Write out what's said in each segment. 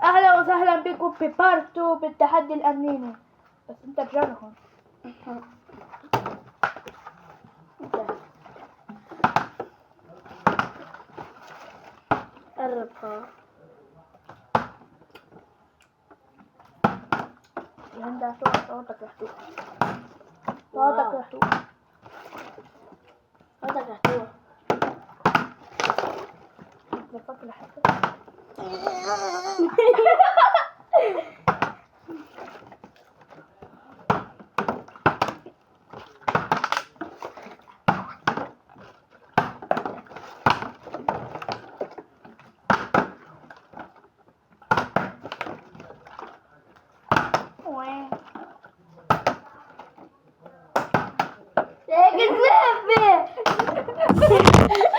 اهلا وسهلا بكم في بارتو بالتحدي الامنيني. بس انت رجعنا هون. قربها. عندها صوتك رح صوتك رح صوتك رح بفكر حتى.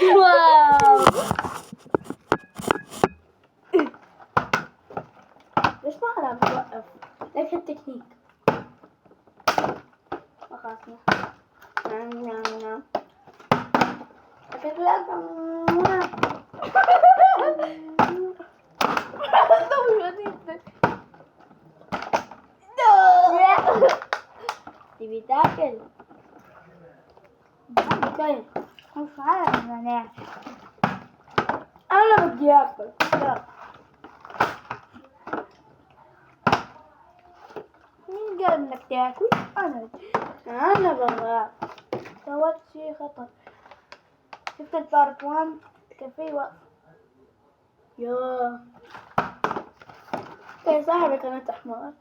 واو. ليش ما حدا عم يوقف؟ ليك التكنيك. خلاص نعم. تبي تاكل؟ طيب مش عارف يعني. انا بدي اكل. مين قال انك تاكل؟ انا بغى. سويت شي خطر. شفت البارت 1 كان في وقت. يا كان صاحبي كانت احمر.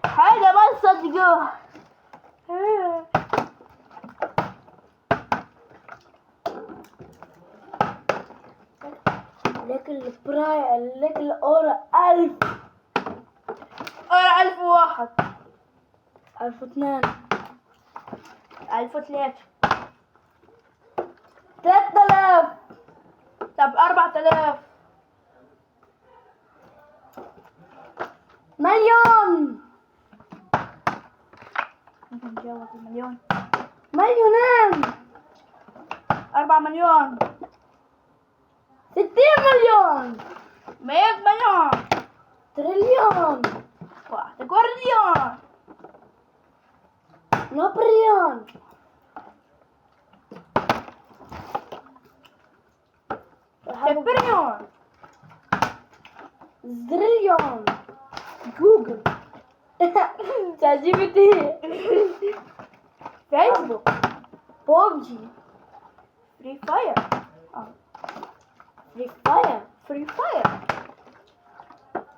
هذا ما تصدقوه. لك البراي لك الاورا 1000 أنا 1001 1002 1003 3000 طب 4000 مليون ممكن نتجاوز المليون. مليونين 4 مليون 60 مليون 100 مليون تريليون 1 كورليون نابليون كبريون زريليون جوجل شات جي بي تي فيسبوك بوبجي فري فاير فري فاير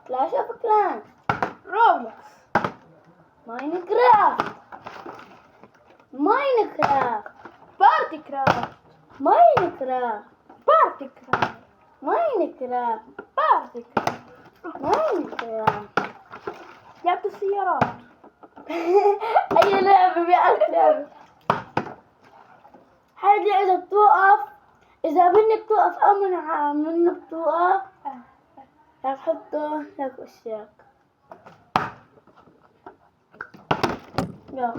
كلاش اوف كلانس روبلوكس ماينكرافت بارتي كرافت ماينكرافت بارتي كرافت ماينكرافت بارتي كرافت ماينكرافت لعبة السيارات. أي لعبة بيعرف لعبة حاجة إذا بتوقف إذا منك توقف أو منك توقف هتحطه لك وشك. يلا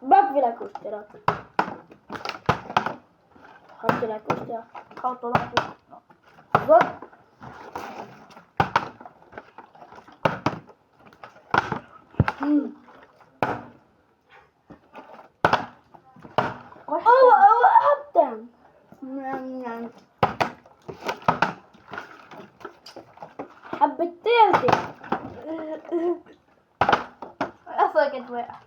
بكفي لك واشتراك. حط لك واشتراك. حطوا لك بط أوه حبتم حبتين اصلا كنت واقع.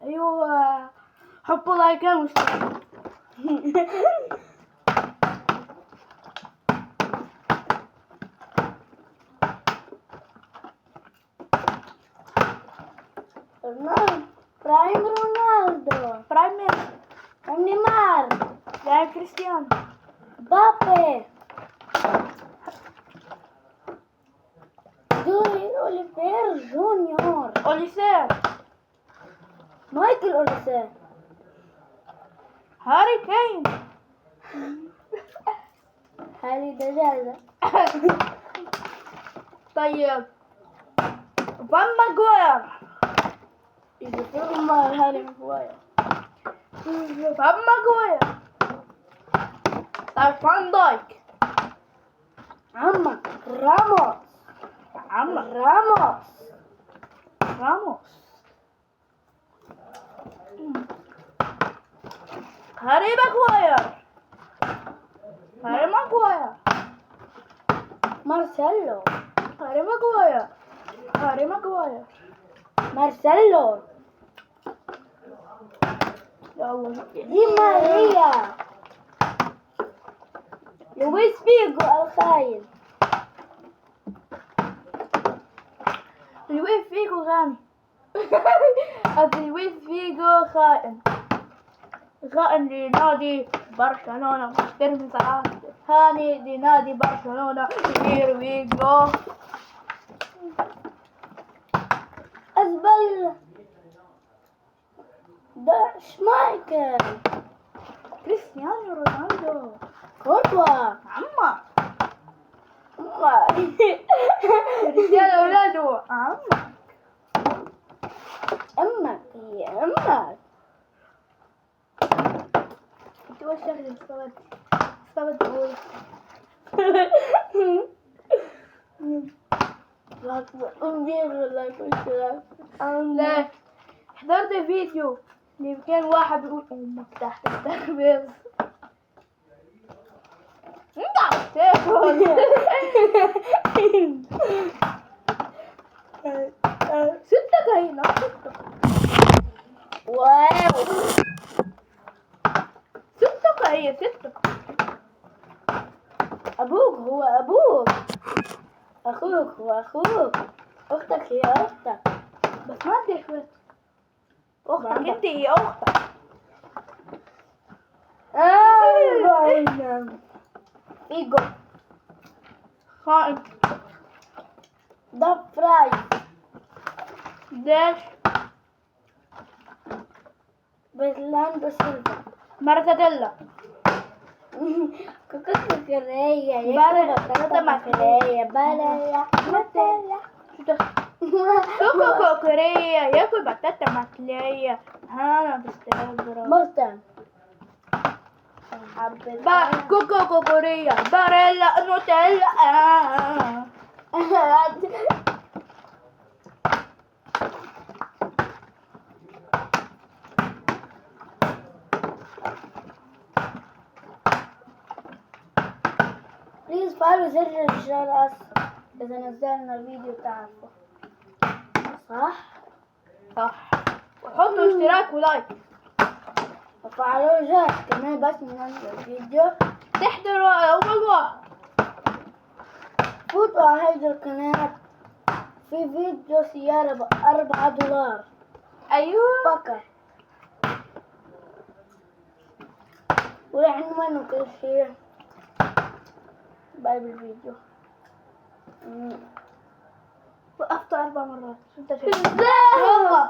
ايوه حطوا لايك واشتراك. برايم رونالدو برايم ميسي نيمار برايم كريستيانو بابي دوري أوليفير جونيور اوليسير مايكل أوليفير هاري كين هاري دجاجة طيب فان ماجواير إذا فيهم هاري ماغواير. ماغواير. طيب فان دايك. عمك راموس. عمك راموس. راموس. هاري ماغواير. هاري ماغواير. مارسيلو. هاري ماغواير. هاري ماغواير. مارسيلو. دي ماريا. لويس فيجو الخاين. لويس فيجو غني. لويس فيجو خائن. خائن لنادي برشلونة. مشتري صلاح هاني لنادي برشلونة. Here we go. أزبل. ده شمايكل. كريستيانو رونالدو. كورتوا. عمك كريستيانو رونالدو. عمك أمك هي أمك. انت وش شغلي استبد بقول. لا حضرت فيديو اللي كان واحد بيقول امك تحت الترابيزه. انت عم ستك هنا ستك. واو. ستك هي ستك. أبوك هو أبوك. أخوك هو أخوك. أختك هي أختك. بس ما عندي اخوات. اختك انت هي اختك. فيجو. خائن. ده فراي. داش. برلاندو سيلفا. مرتديلا. كوكو كوكوريا. بارا- بطاطا ماكريا. بارا ماتيلا. كوكو كوكوريا ياكل بطاطا مقلية. هانا تستغرب. مرتم. كوكو كوكوريا. باريلا نوتيلا. بليز فعلوا زر الجرس إذا نزلنا الفيديو تعرفوا. صح؟ صح. وحطوا اشتراك ولايك. وفعلوا الجرس كمان بس ننزل الفيديو تحضروا أول واحد. فوتوا على هيدي القناة. في فيديو سيارة ب$4 أيوه. فقط. والعنوان وكل شيء باقي بالفيديو. وقفت 4 مرات. انت شايف؟ ازاي؟ يلا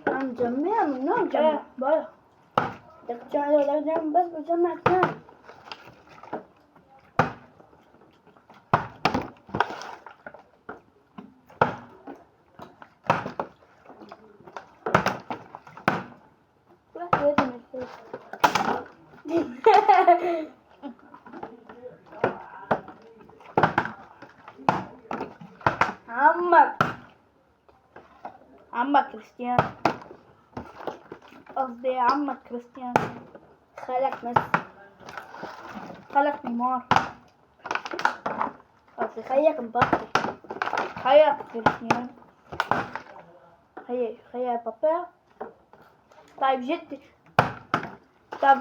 هنجمع منو نجمع؟ ايه بقى. بدك تجمع ولا جنب بس بجمع اثنين. لازم يصير. عمك كريستيانو. قصدي عمك كريستيانو. خالك ميسي. خالك نيمار. قصدي خيك مبابي. خيك كريستيانو. خيا بابا. طيب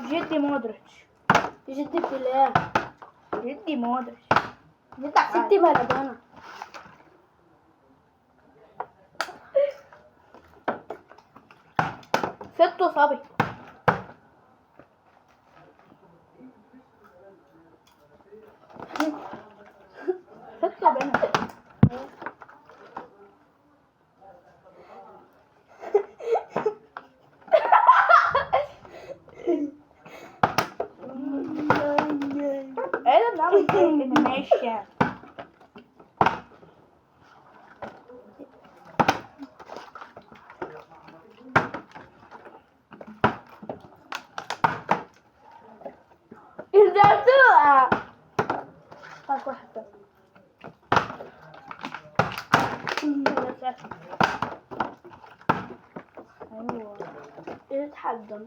جدي مودريتش. جدي بيليه. جدي مودريتش. جدي مارادونا. ستو صبي. ستو بنت. ايه ده بنعمل كده انيميشن. تقع. هاك واحدة. ايوه يتحجم.